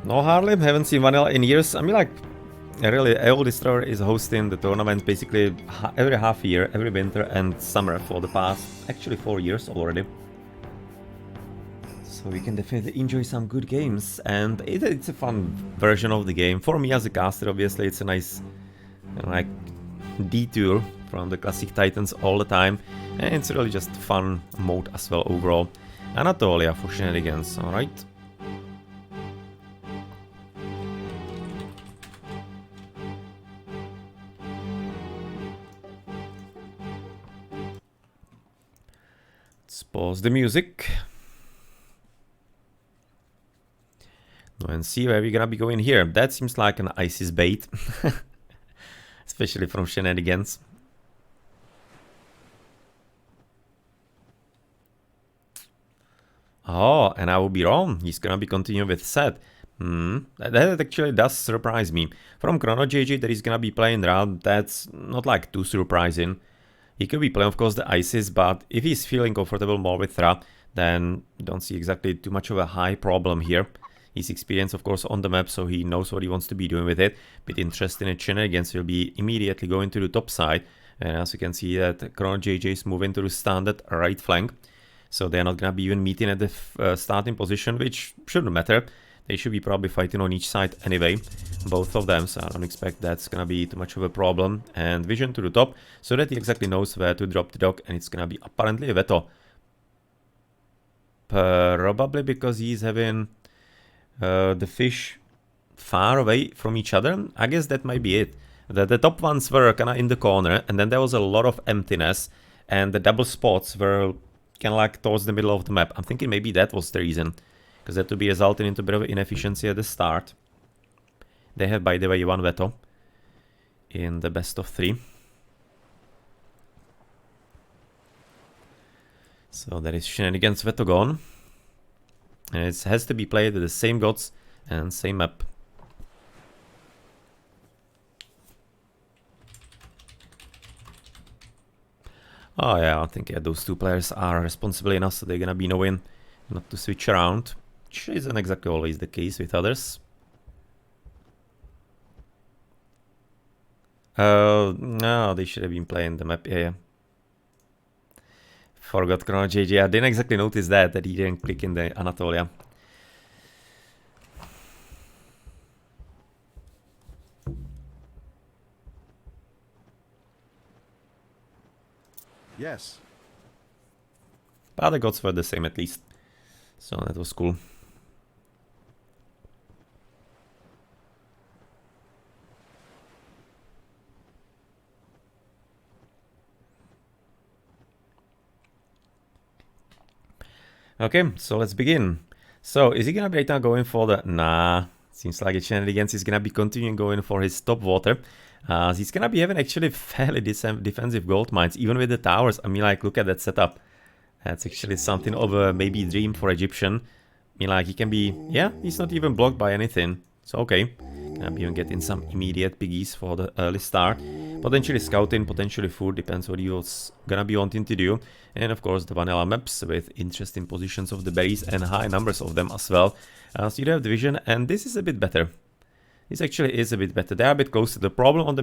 No, hardly. Haven't seen Vanilla in years. I mean, like, really, AO Destroyer is hosting the tournament basically every half year, every winter and summer for the past, actually 4 years already. So we can definitely enjoy some good games, and it's a fun version of the game. For me as a caster, obviously, it's a nice, like, detour from the classic Titans all the time, and it's really just fun mode as well overall. Anatolia for Shenanigans, alright. Let's pause the music. And see where we're gonna be going here. That seems like an ISIS bait. Especially from Shenanigans. Oh, and I will be wrong. He's gonna be continuing with Set. That actually does surprise me. From ChronoJJ that he's gonna be playing around, that's not like too surprising. He could be playing, of course, the ISIS, but if he's feeling comfortable more with Ra, then don't see exactly too much of a high problem here. He's experienced, of course, on the map, so he knows what he wants to be doing with it. Bit interested in Shenanigans will be immediately going to the top side. And as you can see that ChronoJJ is moving to the standard right flank. So they're not going to be even meeting at the starting position, which shouldn't matter. They should be probably fighting on each side anyway, both of them, so I don't expect that's going to be too much of a problem. And vision to the top, so that he exactly knows where to drop the dog, and it's going to be apparently a veto. Probably because he's having the fish far away from each other. I guess that might be it. The top ones were kind of in the corner, and then there was a lot of emptiness, and the double spots were kind of like towards the middle of the map. I'm thinking maybe that was the reason, because that would be resulting into a bit of inefficiency at the start. They have, by the way, one veto in the best of 3. So that is Shenanigans veto gone. And it has to be played with the same gods and same map. Oh yeah, I think those two players are responsible enough, so they're gonna be knowing not to switch around, which isn't exactly always the case with others. No, they should have been playing the map, yeah. Forgot ChronoJJ. I didn't exactly notice that he didn't click in the Anatolia. Yes. But the gods were the same at least. So that was cool. Okay, so let's begin. So is he gonna be right now going for the... Nah, seems like Shenanigans is gonna be continuing going for his top water. He's gonna be having actually fairly defensive gold mines, even with the towers. I mean, like, look at that setup. That's actually something of a maybe dream for Egyptian. I mean, like, he can be... Yeah, he's not even blocked by anything. So, okay. Gonna be even getting some immediate piggies for the early start. Potentially scouting, potentially food, depends what he was gonna be wanting to do. And of course the vanilla maps with interesting positions of the berries and high numbers of them as well. So you have the vision, and this is a bit better. This actually is a bit better. They are a bit closer. The problem on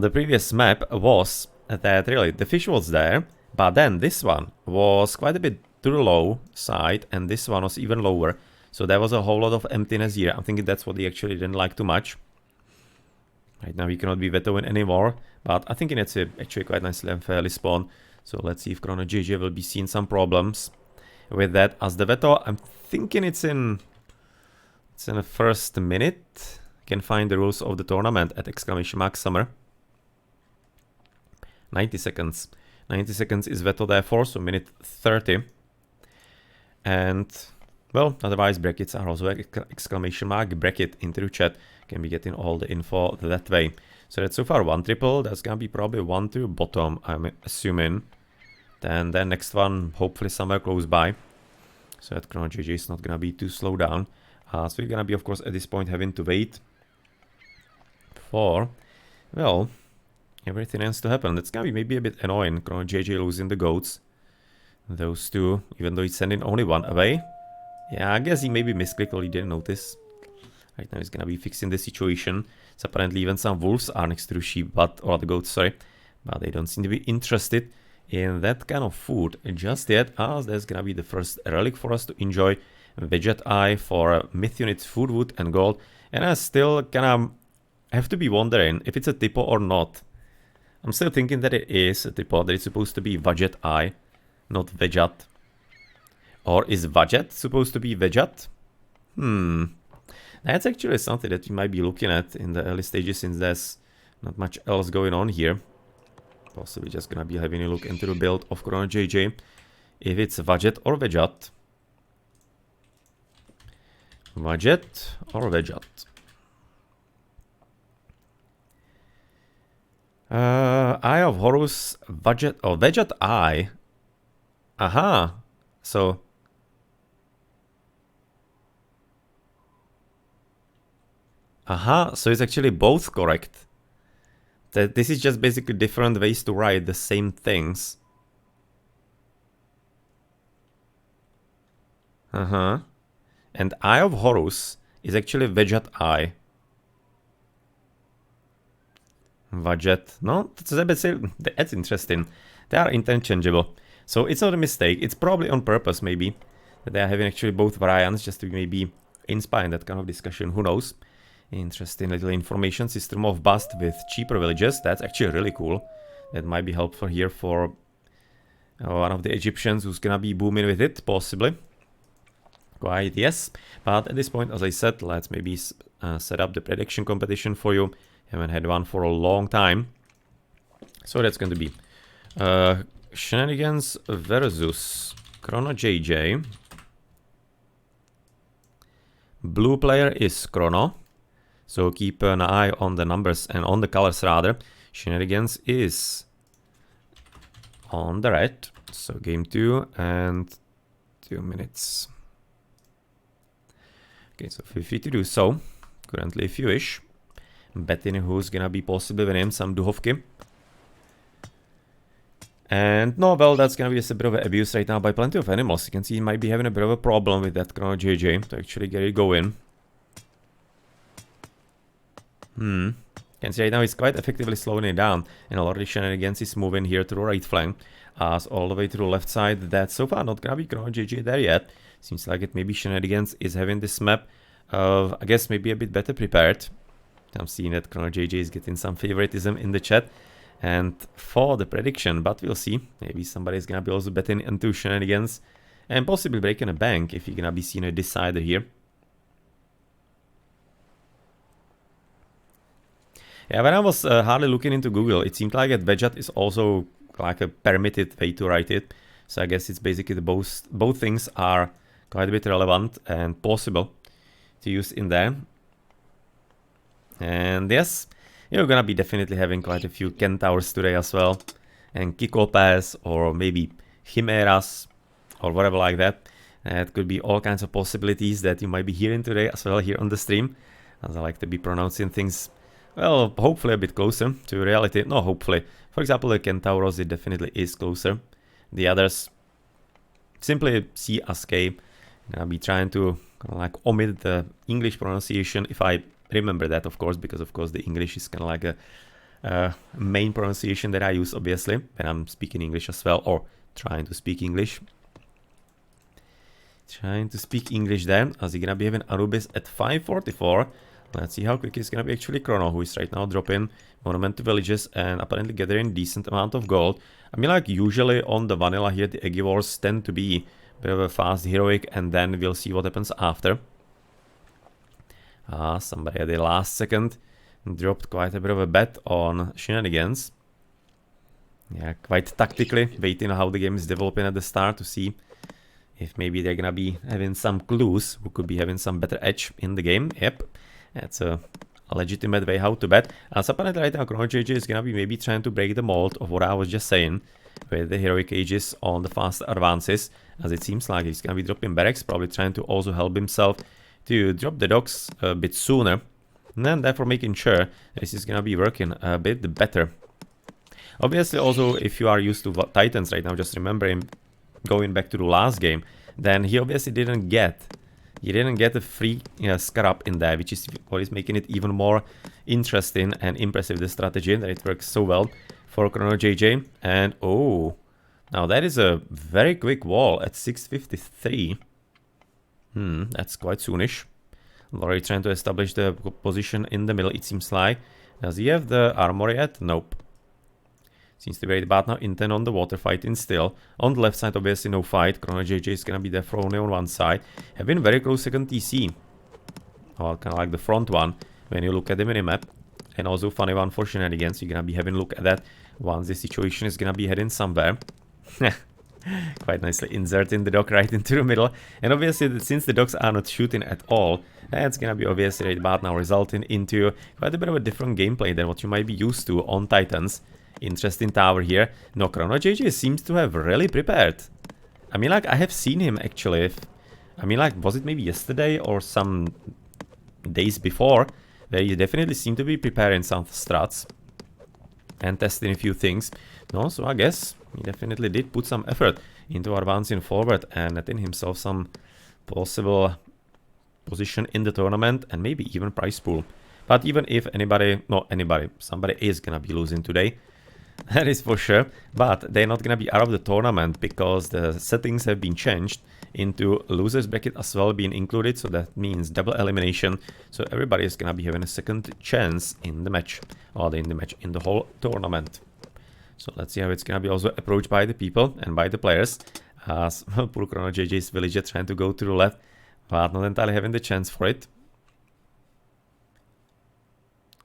the previous map was that really the fish was there, but then this one was quite a bit to the low side, and this one was even lower. So there was a whole lot of emptiness here. I'm thinking that's what he actually didn't like too much. Right now he cannot be vetoing anymore, but I think it's actually quite nicely and fairly spawned. So let's see if ChronoJJ will be seeing some problems with that as the veto. I'm thinking it's in the first minute. You can find the rules of the tournament at !summer. 90 seconds. 90 seconds is veto therefore, so minute 30. And... well, otherwise brackets are also !bracket into the chat. Can be getting all the info that way. So that's so far 1 triple. That's gonna be probably 1 to bottom, I'm assuming. Then the next one, hopefully somewhere close by. So that ChronoJJ is not gonna be too slow down. So you're gonna be, of course, at this point having to wait for, well, everything else to happen. That's gonna be maybe a bit annoying. ChronoJJ losing the goats. Those two, even though he's sending only one away. Yeah, I guess he maybe misclicked or he didn't notice. Right now he's gonna be fixing the situation. So apparently even some wolves are next to the sheep, or the goats, sorry. But they don't seem to be interested in that kind of food just yet, as there's gonna be the first relic for us to enjoy. Veget Eye for myth units, food, wood, and gold. And I still kinda have to be wondering if it's a typo or not. I'm still thinking that it is a typo, that it's supposed to be Veget Eye, not Veget. Or is Veget supposed to be Veget? That's actually something that we might be looking at in the early stages, since there's not much else going on here. Possibly just gonna be having a look into the build of ChronoJJ. If it's Veget or Veget. Veget or Veget. Eye of Horus, Veget, or Veget Eye. Aha. So so it's actually both correct. That this is just basically different ways to write the same things. And Eye of Horus is actually Veget Eye. Veget. No, that's interesting. They are interchangeable. So it's not a mistake. It's probably on purpose, maybe, that they are having actually both variants, just to maybe inspire that kind of discussion. Who knows? Interesting little information. System of Bust with cheaper villages. That's actually really cool. That might be helpful here for one of the Egyptians who's gonna be booming with it, possibly. Quite, yes. But at this point, as I said, let's maybe set up the prediction competition for you. Haven't had one for a long time. So that's going to be Shenanigans versus ChronoJJ. Blue player is Chrono. So keep an eye on the numbers and on the colors rather. Shenanigans is on the red. So game 2 and 2 minutes. Okay, so feel free to do so. Currently, if you wish. Betting who's gonna be possibly winning some duhovky. And no, well, that's gonna be just a bit of an abuse right now by plenty of animals. You can see he might be having a bit of a problem with that ChronoJJ to actually get it going. You can see right now he's quite effectively slowing it down, and already Shenanigans is moving here to the right flank, as all the way to the left side. That's so far not gonna be ChronoJJ there yet. Seems like it maybe Shenanigans is having this map, I guess maybe a bit better prepared. I'm seeing that ChronoJJ is getting some favoritism in the chat. And for the prediction, but we'll see. Maybe somebody's gonna be also betting into Shenanigans and possibly breaking a bank if you're gonna be seeing a decider here. Yeah, when I was hardly looking into Google, it seemed like that Veget is also like a permitted way to write it. So I guess it's basically both things are quite a bit relevant and possible to use in there. And yes, you're gonna be definitely having quite a few Centaurs today as well. And Kikopes or maybe Chimeras or whatever like that. It could be all kinds of possibilities that you might be hearing today as well here on the stream. As I like to be pronouncing things, well, hopefully a bit closer to reality. No, hopefully. For example, the Centauros, it definitely is closer. The others, simply C as K. I'll be trying to kind of like omit the English pronunciation if I remember that, of course, because of course the English is kind of like a main pronunciation that I use, obviously, when I'm speaking English as well, or trying to speak English. Trying to speak English then, as you're gonna be having Anubis at 544. Let's see how quick it's gonna be actually Chrono, who is right now dropping monumental villages and apparently gathering decent amount of gold. I mean, like usually on the vanilla here, the Egivores tend to be a bit of a fast heroic, and then we'll see what happens after. Somebody at the last second dropped quite a bit of a bet on Shenanigans. Yeah, quite tactically, waiting how the game is developing at the start to see if maybe they're gonna be having some clues who could be having some better edge in the game. Yep, that's a legitimate way how to bet. As apparently right now ChronoJJ is gonna be maybe trying to break the mold of what I was just saying with the heroic ages on the fast advances, as it seems like he's gonna be dropping barracks, probably trying to also help himself to drop the docks a bit sooner, and then therefore making sure this is gonna be working a bit better. Obviously also, if you are used to Titans right now, just remembering going back to the last game, then he obviously didn't get You didn't get a free scarab in there, which is what is making it even more interesting and impressive, the strategy, that it works so well for ChronoJJ. And oh, now that is a very quick wall at 653. That's quite soonish. Lori trying to establish the position in the middle, it seems like. Does he have the armor yet? Nope. Seems to be right about now. Intent on the water fighting still. On the left side, obviously no fight. ChronoJJ is gonna be there for only on one side. Have been very close second TC. Or kind of like the front one when you look at the minimap. And also funny one for Shenanigans. You're gonna be having a look at that once the situation is gonna be heading somewhere. Quite nicely inserting the dog right into the middle. And obviously, since the dogs are not shooting at all, that's gonna be obviously right about now resulting into quite a bit of a different gameplay than what you might be used to on Titans. Interesting tower here. No, ChronoJJ seems to have really prepared. I mean, like, I have seen him actually. I mean, like, was it maybe yesterday or some days before? Where he definitely seemed to be preparing some strats and testing a few things. No, so I guess he definitely did put some effort into advancing forward and netting himself some possible position in the tournament and maybe even prize pool. But even if somebody is gonna be losing today. That is for sure, but they're not gonna be out of the tournament because the settings have been changed into losers bracket as well being included, so that means double elimination. So everybody is gonna be having a second chance in the match, or in the whole tournament. So let's see how it's gonna be also approached by the people and by the players. As poor ChronoJJ's villager trying to go to the left, but not entirely having the chance for it.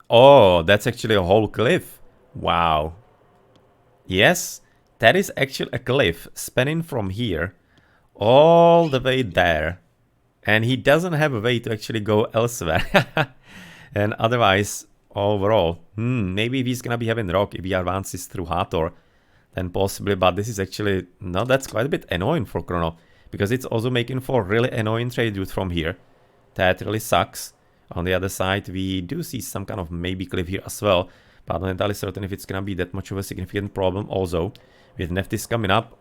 Oh, that's actually a whole cliff. Wow. Yes, that is actually a cliff spanning from here all the way there. And he doesn't have a way to actually go elsewhere. And otherwise, overall, maybe if he's gonna be having rock, if he advances through Hathor, then possibly. But this is actually, no, that's quite a bit annoying for Chrono. Because it's also making for really annoying trade route from here. That really sucks. On the other side, we do see some kind of maybe cliff here as well. But I'm not entirely certain if it's gonna be that much of a significant problem also. With Neftis coming up,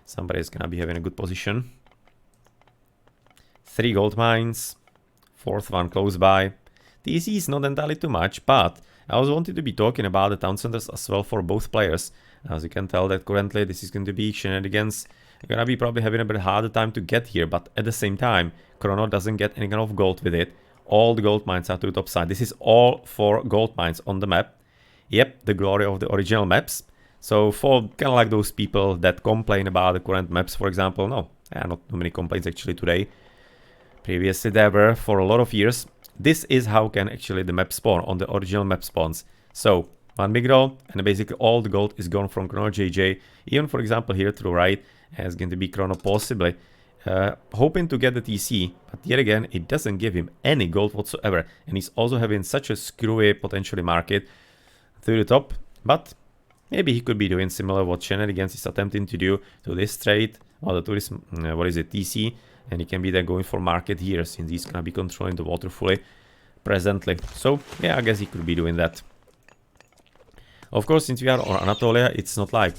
somebody's gonna be having a good position. 3 gold mines, 4th one close by. TC is not entirely too much, but I also wanted to be talking about the town centers as well for both players. As you can tell that currently this is going to be Shenanigans. You're gonna be probably having a bit harder time to get here, but at the same time, Chrono doesn't get any kind of gold with it. All the gold mines are to the top side. This is all 4 gold mines on the map. Yep, the glory of the original maps. So for kind of like those people that complain about the current maps, for example, not too many complaints actually today. Previously there were for a lot of years. This is how can actually the map spawn on the original map spawns. So 1 big roll and basically all the gold is gone from ChronoJJ. Even for example here to the right is going to be Chrono possibly. Hoping to get the TC, but yet again it doesn't give him any gold whatsoever, and he's also having such a screwy potentially market through the top. But maybe he could be doing similar what Shenanigans is attempting to do to this trade, or to this TC, and he can be then going for market here since he's gonna be controlling the water fully presently. So yeah, I guess he could be doing that. Of course, since we are on Anatolia, it's not like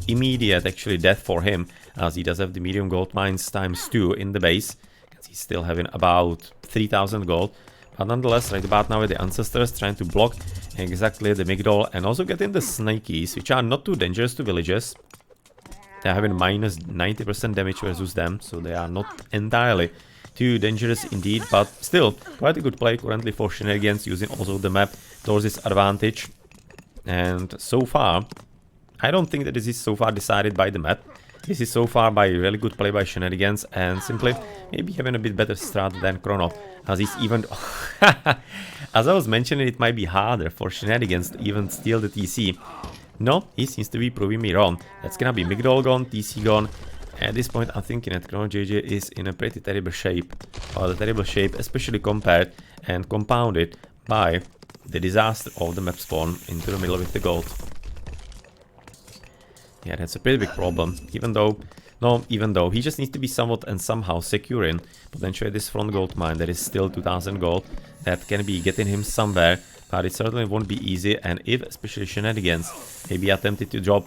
immediate actually death for him, as he does have the medium gold mines ×2 in the base, because he's still having about 3000 gold. But nonetheless, right about now with the ancestors trying to block exactly the Migdol and also getting the Snakies, which are not too dangerous to villages. They're having minus 90% damage versus them, so they are not entirely too dangerous indeed, but still quite a good play currently for Shenanigans, using also the map towards its advantage. And so far, I don't think that this is so far decided by the map. This is so far by really good play by Shenanigans and simply maybe having a bit better strat than Chrono. As he's even... As I was mentioning, it might be harder for Shenanigans to even steal the TC. No, he seems to be proving me wrong. That's gonna be Migdol gone, TC gone. At this point, I'm thinking that ChronoJJ is in a pretty terrible shape. Or the terrible shape, especially compared and compounded by the disaster of the map spawn into the middle with the gold. Yeah, that's a pretty big problem. Even though he just needs to be somewhat and somehow securing potentially this front gold mine that is still 2000 gold. That can be getting him somewhere, but it certainly won't be easy. And if especially Shenanigans maybe attempted to drop,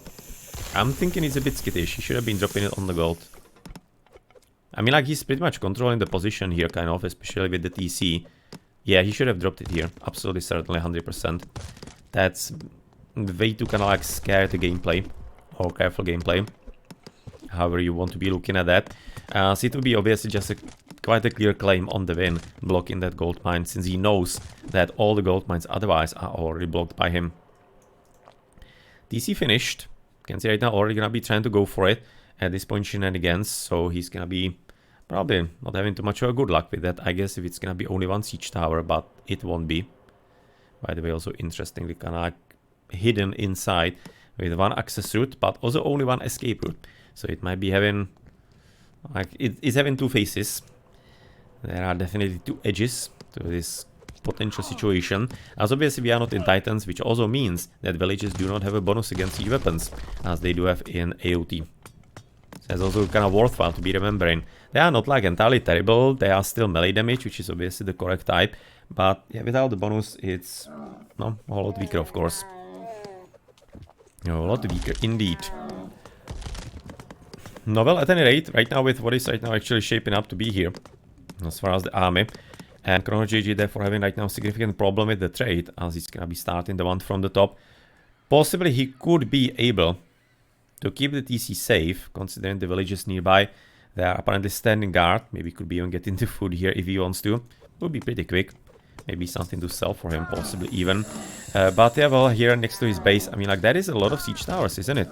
I'm thinking he's a bit skittish. He should have been dropping it on the gold. I mean, like, he's pretty much controlling the position here, kind of, especially with the TC. Yeah, he should have dropped it here. Absolutely, certainly, 100%. That's way too kind of like scared to gameplay. Or careful gameplay. However you want to be looking at that. So it will be obviously just quite a clear claim on the win, blocking that gold mine, since he knows that all the gold mines otherwise are already blocked by him. TC finished. You can see right now already gonna be trying to go for it. At this point, Shenanigans, so he's gonna be probably not having too much of a good luck with that, I guess, if it's gonna be only one siege tower, but it won't be. By the way, also interestingly kind of like hidden inside with one access route, but also only one escape route. So it might be having, like, it's having two faces. There are definitely two edges to this potential situation. As obviously we are not in Titans, which also means that villages do not have a bonus against siege weapons, as they do have in AOT. So that's also kind of worthwhile to be remembering. They are not like entirely terrible, they are still melee damage, which is obviously the correct type. But yeah, without the bonus, it's no, a whole lot weaker, of course. A lot weaker indeed. No, well, at any rate, right now with what is right now actually shaping up to be here, as far as the army, and ChronoJJ therefore having right now a significant problem with the trade, as he's gonna be starting the one from the top. Possibly he could be able to keep the TC safe, considering the villages nearby. They are apparently standing guard. Maybe could be even get into food here if he wants to. Would be pretty quick. Maybe something to sell for him, possibly even. But yeah, well, here next to his base, I mean, like, that is a lot of siege towers, isn't it?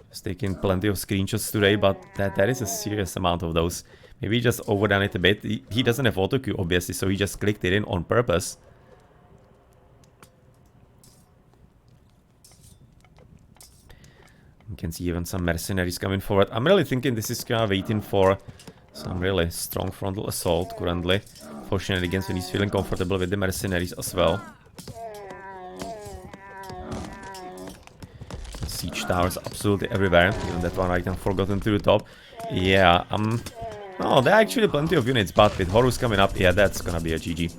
Just taking plenty of screenshots today, but that is a serious amount of those. Maybe just overdone it a bit. He doesn't have auto queue, obviously, so he just clicked it in on purpose. You can see even some mercenaries coming forward. I'm really thinking this is kind of waiting for some really strong frontal assault currently for Shenanigans when he's feeling comfortable with the mercenaries as well. Siege towers absolutely everywhere. Even that one right now forgotten to the top. Yeah, no, there are actually plenty of units, but with Horus coming up, yeah, that's gonna be a GG.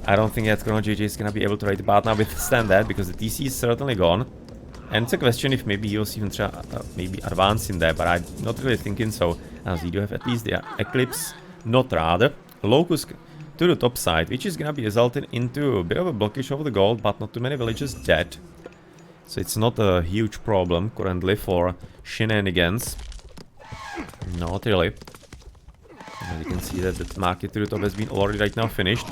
I don't think that ChronoJJ is gonna be able to right now withstand that, because the TC is certainly gone. And it's a question if maybe he was even maybe advancing there, but I'm not really thinking so, as we do have at least the Eclipse, not rather, Locust to the top side, which is gonna be resulting into a bit of a blockage of the gold, but not too many villages dead. So it's not a huge problem currently for Shenanigans. Not really. And you can see that the market to the top has been already right now finished.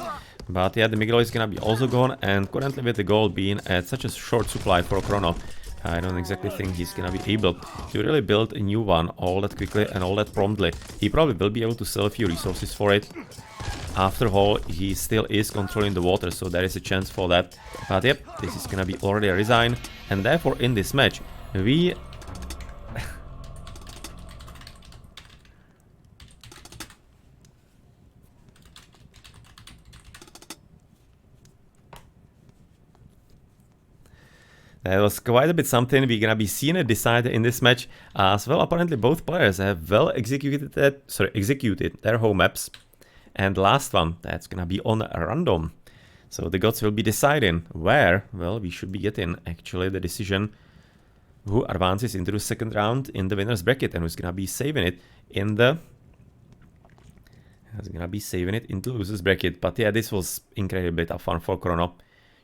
But yeah, the Miguel is gonna be also gone, and currently with the gold being at such a short supply for Chrono, I don't exactly think he's gonna be able to really build a new one all that quickly and all that promptly. He probably will be able to sell a few resources for it. After all, he still is controlling the water, so there is a chance for that. But yep, this is gonna be already a resign, and therefore in this match, we... That was quite a bit something. We're gonna be seeing a decider in this match as well. Apparently both players have well executed their home maps. And last one, that's gonna be on random. So the gods will be deciding where, well, we should be getting actually the decision who advances into the second round in the winner's bracket and who's gonna be saving it in the... Who's gonna be saving it into the loser's bracket. But yeah, this was incredibly tough fun for Chrono.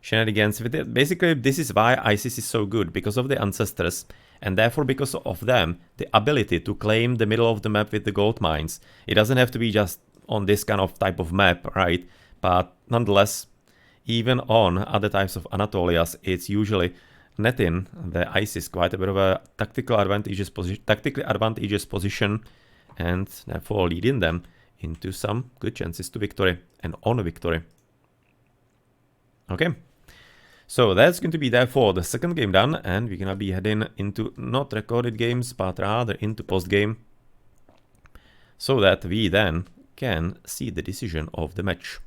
Shenanigans with it. Basically, this is why ISIS is so good, because of the ancestors, and therefore because of them, the ability to claim the middle of the map with the gold mines. It doesn't have to be just on this kind of type of map, right? But nonetheless, even on other types of Anatolias, it's usually netting the ISIS quite a bit of a tactically advantageous position, and therefore leading them into some good chances to victory and on a victory. Okay. So that's going to be therefore the second game done, and we're gonna be heading into not recorded games, but rather into post-game, so that we then can see the decision of the match.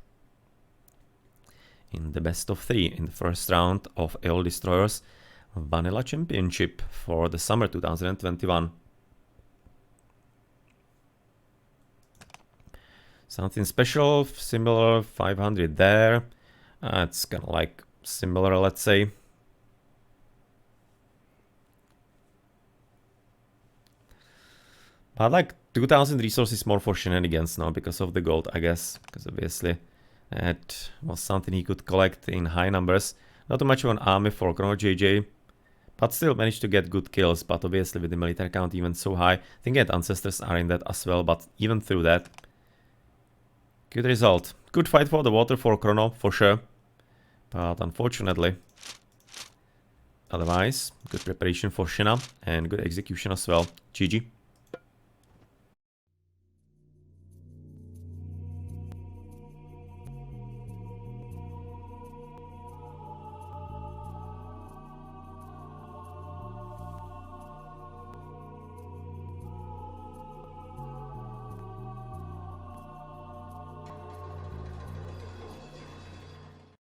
In the best of 3 in the first round of AOL Destroyers Vanilla Championship for the summer 2021. Something special, similar, 500 there. It's kind of like similar, let's say. But like 2000 resources more for Shenanigans now because of the gold, I guess. Because obviously that was something he could collect in high numbers. Not too much of an army for ChronoJJ, but still managed to get good kills. But obviously with the military count even so high, I think that ancestors are in that as well. But even through that, good result. Good fight for the water for Chrono, for sure. But unfortunately, otherwise, good preparation for Shena and good execution as well. GG.